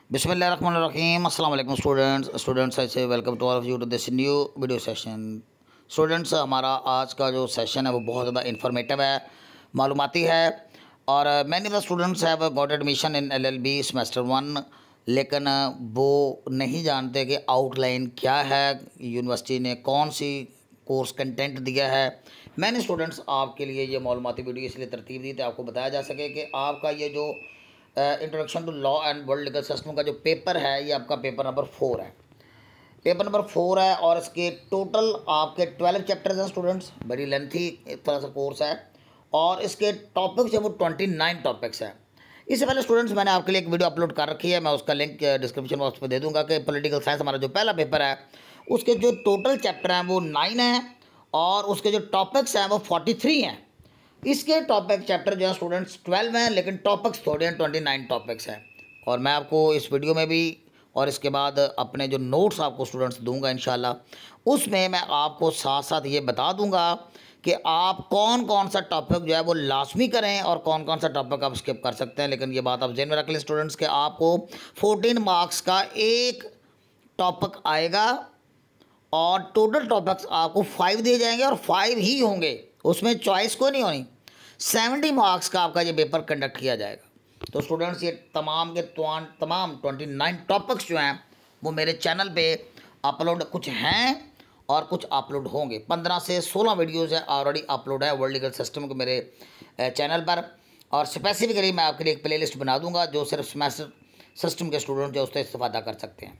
बिस्मिल्लाहिर्रहमानिर्रहीम अस्सलाम वालेकुम students I say welcome to all of you to this new video session. Students, हमारा आज का जो सेशन है वो बहुत ज़्यादा इन्फॉर्मेटिव है, मालूमाती है। और many of the students have got admission in LLB semester 1, लेकिन वो नहीं जानते कि आउटलाइन क्या है, यूनिवर्सिटी ने कौन सी कोर्स कंटेंट दिया है। मैंने स्टूडेंट्स आपके लिए ये मालूमाती वीडियो इसलिए तरतीब दी थी आपको बताया जा सके कि आपका ये जो introduction to law and world legal system का जो पेपर है ये आपका पेपर नंबर 4 है। पेपर नंबर 4 है और इसके टोटल आपके 12 चैप्टर्स हैं स्टूडेंट्स, बड़ी लेंथी एक तरह से कोर्स है। और इसके टॉपिक्स हैं वो 29 टॉपिक्स हैं। इससे पहले स्टूडेंट्स मैंने आपके लिए एक वीडियो अपलोड कर रखी है, मैं उसका लिंक डिस्क्रिप्शन बॉक्स में दे दूंगा कि पॉलिटिकल साइंस हमारा जो पहला पेपर है उसके जो टोटल चैप्टर हैं वो 9 हैं और उसके जो टॉपिक्स हैं वो 43 हैं। इसके टॉपिक चैप्टर जो है स्टूडेंट्स 12 हैं, लेकिन टॉपिक्स थोड़े हैं, 29 टॉपिक्स हैं। और मैं आपको इस वीडियो में भी और इसके बाद अपने जो नोट्स आपको स्टूडेंट्स दूंगा इंशाल्लाह, उसमें मैं आपको साथ साथ ये बता दूंगा कि आप कौन कौन सा टॉपिक जो है वो लाजमी करें और कौन कौन सा टॉपिक आप स्किप कर सकते हैं। लेकिन ये बात आप ज़हन में रख लें स्टूडेंट्स कि आपको 14 मार्क्स का एक टॉपिक आएगा और टोटल टॉपिक्स आपको 5 दिए जाएंगे और 5 ही होंगे, उसमें चॉइस कोई नहीं होनी। 70 मार्क्स का आपका ये पेपर कंडक्ट किया जाएगा। तो स्टूडेंट्स, ये तमाम के तमाम 29 टॉपिक्स जो हैं वो मेरे चैनल पे अपलोड कुछ हैं और कुछ अपलोड होंगे। 15 से 16 वीडियोज़ है ऑलरेडी अपलोड है वर्ल्ड लीगल सिस्टम के मेरे चैनल पर। और स्पेसिफिकली मैं आपके लिए एक प्ले लिस्ट बना दूँगा जो सिर्फ सेमेस्टर सिस्टम के स्टूडेंट जो उससे इस्तेफादा कर सकते हैं।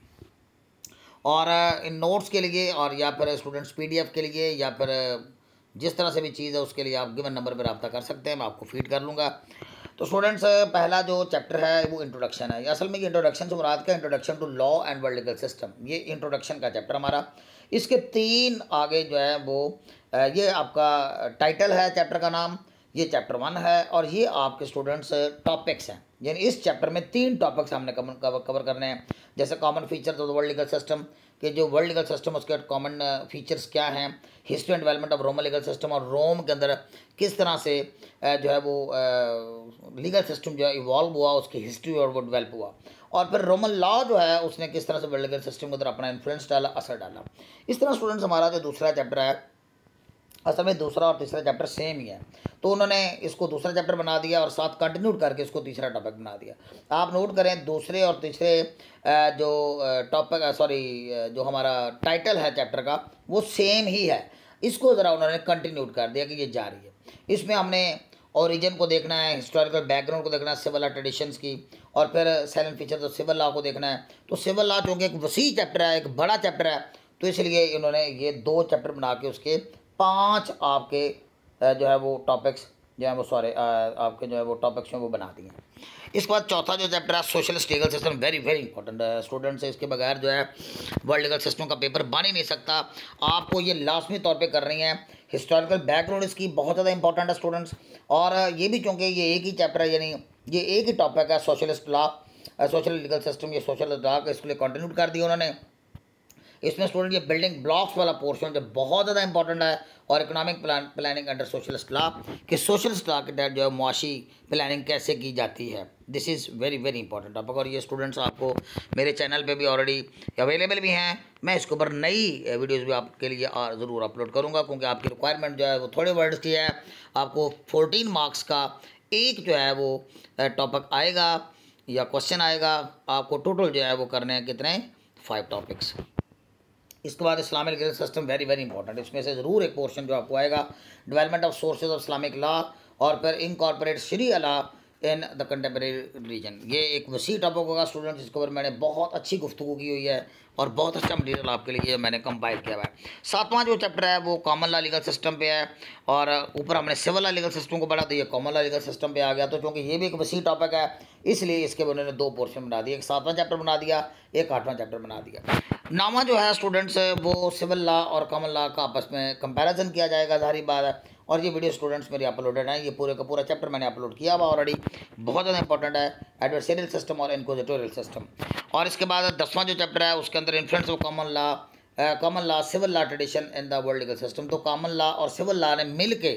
और इन नोट्स के लिए और या फिर स्टूडेंट्स PDF के लिए या फिर जिस तरह से भी चीज़ है उसके लिए आप गिवन नंबर पर रब्ता कर सकते हैं, मैं आपको फीड कर लूँगा। तो स्टूडेंट्स, पहला जो चैप्टर है वो इंट्रोडक्शन है। असल में ये इंट्रोडक्शन से मुराद का introduction to law and world legal system, ये इंट्रोडक्शन का चैप्टर हमारा। इसके 3 आगे जो है वो ये आपका टाइटल है चैप्टर का नाम, ये चैप्टर 1 है और ये आपके स्टूडेंट्स टॉपिक्स हैं। यानी इस चैप्टर में 3 टॉपिक्स हमने कवर करने हैं, जैसे common features of the world legal system कि जो वर्ल्ड लीगल सिस्टम उसके कॉमन फीचर्स क्या हैं, history and development of Roman legal system और रोम के अंदर किस तरह से जो है वो लीगल सिस्टम जो है इवॉल्व हुआ, उसकी हिस्ट्री और वो डेवलप हुआ। और फिर रोमन लॉ जो है उसने किस तरह से वर्ल्ड लीगल सिस्टम के अंदर अपना इन्फ्लुएंस डाला, असर डाला। इस तरह स्टूडेंट्स हमारा जो दूसरा चैप्टर है, असल में दूसरा और तीसरा चैप्टर सेम ही है, तो उन्होंने इसको दूसरा चैप्टर बना दिया और साथ कंटिन्यू करके इसको तीसरा टॉपिक बना दिया। आप नोट करें, दूसरे और तीसरे जो टॉपिक जो हमारा टाइटल है चैप्टर का वो सेम ही है, इसको ज़रा उन्होंने कंटिन्यू कर दिया कि ये जारी है। इसमें हमने ओरिजिन को देखना है, हिस्टोरिकल बैकग्राउंड को देखना है, सिविल लॉ ट्रेडिशंस की, और फिर silent features of civil law को देखना है। तो सिविल लॉ चूँकि एक वसी चैप्टर है, एक बड़ा चैप्टर है, तो इसलिए इन्होंने ये 2 चैप्टर बना के उसके 5 आपके जो है वो टॉपिक्स जो है वो आपके जो है वो टॉपिक्स हैं वो बना दिए हैं। इसके बाद चौथा जो चैप्टर है socialist legal system, very very important है स्टूडेंट्स से, इसके बगैर जो है वर्ल्ड लीगल सिस्टम का पेपर बन ही नहीं सकता। आपको ये लाजमी तौर पे कर रही हैं। हिस्टोरिकल बैकग्राउंड इसकी बहुत ज़्यादा इंपॉर्टेंट है स्टूडेंट्स, और ये भी चूँकि ये एक ही चैप्टर है, यानी ये एक ही टॉपिक है socialist law, social legal system, ये सोशल लॉ का इसके लिए कंटिन्यू कर दिया उन्होंने। इसमें स्टूडेंट ये बिल्डिंग ब्लॉक्स वाला पोर्शन जो बहुत ज़्यादा इंपॉर्टेंट है, और economic planning under socialist law कि सोशलिस्ट लॉ के तहत जो है मुआशी प्लानिंग कैसे की जाती है। This is very very important topic, और ये स्टूडेंट्स आपको मेरे चैनल पे भी ऑलरेडी अवेलेबल भी हैं। मैं इसके ऊपर नई वीडियोज़ भी आपके लिए ज़रूर अपलोड करूँगा, क्योंकि आपकी रिक्वायरमेंट जो है वो थोड़े वर्ड्स की है। आपको 14 मार्क्स का एक जो है वो टॉपिक आएगा या क्वेश्चन आएगा, आपको टोटल जो है वो करने हैं कितने, 5 टॉपिक्स। इसके बाद Islamic legal system, very very important, इसमें से ज़रूर एक पोर्शन जो आपको आएगा development of sources of Islamic law, और फिर इनकॉर्पोरेट शरीया law in the contemporary region. ये एक वसी टॉपिक होगा स्टूडेंट, जिसके ऊपर मैंने बहुत अच्छी गुफ्तगू की हुई है और बहुत अच्छा मटीरियल आपके लिए मैंने कंपाइल किया हुआ है। 7वां जो चैप्टर है वो कॉमन लॉ लीगल सिस्टम पे है, और ऊपर हमने सिविल लॉ लीगल सिस्टम को पढ़ा, तो ये कॉमन लॉ लीगल सिस्टम पे आ गया। तो क्योंकि ये भी एक वसी टॉपिक है, इसलिए इसके उन्होंने 2 पोर्शन बना दिए, एक 7वां चैप्टर बना दिया, एक 8वां चैप्टर बना दिया। 9वां जो है स्टूडेंट्स वो सिविल लॉ और कॉमन लॉ का आपस में कंपैरिजन किया जाएगा, जाहिर बात है। और ये वीडियो स्टूडेंट्स मेरी अपलोडेड है, ये पूरे का पूरा चैप्टर मैंने अपलोड किया हुआ ऑलरेडी, बहुत ज़्यादा इंपॉर्टेंट है, एडवर्सरियल सिस्टम और इनक्विजिटोरियल सिस्टम। और इसके बाद 10वां जो चैप्टर है उसके अंदर influence of common law civil law tradition in the world legal system. तो कॉमन लॉ और सिविल लॉ ने मिल के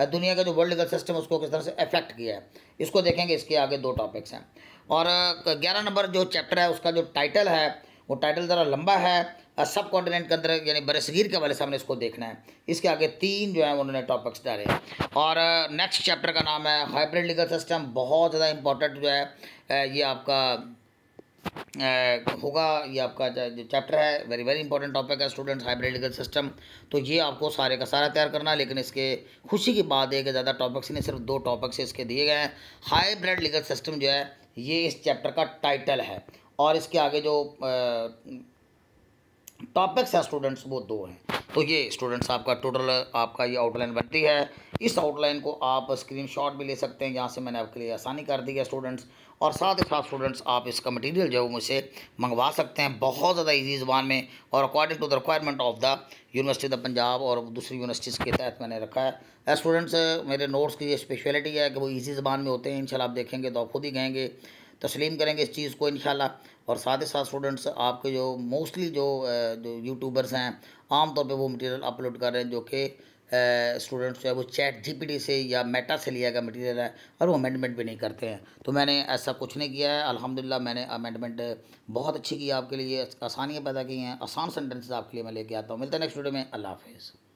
दुनिया का जो वर्ल्ड लीगल सिस्टम उसको किस तरह से अफेक्ट किया है, इसको देखेंगे। इसके आगे 2 टॉपिक्स हैं। और 11 नंबर जो चैप्टर है उसका जो टाइटल है वो टाइटल ज़रा लंबा है। सब कॉन्टिनेंट के अंदर यानी बरसगीर के हवाले से हमने इसको देखना है। इसके आगे 3 जो है उन्होंने टॉपिक्स डाले हैं। और नेक्स्ट चैप्टर का नाम है हाइब्रिड लीगल सिस्टम। बहुत ज़्यादा इंपॉर्टेंट जो है ये आपका होगा। ये आपका जो चैप्टर है वेरी वेरी इंपॉर्टेंट टॉपिक है स्टूडेंट्स, हाइब्रिड लीगल सिस्टम। तो ये आपको सारे का सारा तैयार करना है। लेकिन इसके खुशी की बात है कि ज़्यादा टॉपिक्स नहीं, सिर्फ 2 टॉपिक्स इसके दिए गए हैं। हाइब्रिड लीगल सिस्टम जो है ये इस चैप्टर का टाइटल है। और इसके आगे जो टॉपिक्स हैं स्टूडेंट्स वो 2 हैं। तो ये स्टूडेंट्स आपका टोटल आपका ये आउटलाइन बनती है। इस आउटलाइन को आप स्क्रीनशॉट भी ले सकते हैं, यहाँ से मैंने आपके लिए आसानी कर दी है स्टूडेंट्स। और साथ ही साथ स्टूडेंट्स आप इसका मटेरियल जो है मुझसे मंगवा सकते हैं बहुत ज़्यादा इजी ज़बान में और according to the requirement of the university of Punjab और दूसरी यूनिवर्सिटीज़ के तहत मैंने रखा है। स्टूडेंट्स मेरे नोट्स की ये स्पेशलिटी है कि वो ईजी ज़बान में होते हैं। इंशाल्लाह आप देखेंगे तो आप खुद ही कहेंगे, तस्लीम करेंगे इस चीज़ को इंशाल्लाह। और साथ ही साथ स्टूडेंट्स आपके जो मोस्टली जो यूट्यूबर्स हैं आम तौर पे वो मटेरियल अपलोड कर रहे हैं जो कि स्टूडेंट्स जो है वो चैट जीपीटी से या मेटा से लिया गया मटेरियल है और वो अमेंडमेंट भी नहीं करते हैं। तो मैंने ऐसा कुछ नहीं किया है अल्हम्दुलिल्लाह। मैंने अमेंडमेंट बहुत अच्छी की आपके लिए, आसानियाँ पैदा की हैं, आसान सेंटेंसेस आपके लिए मैं लेके आता हूँ। मिलते हैं नेक्स्ट वीडियो में। अल्लाह हाफिज़।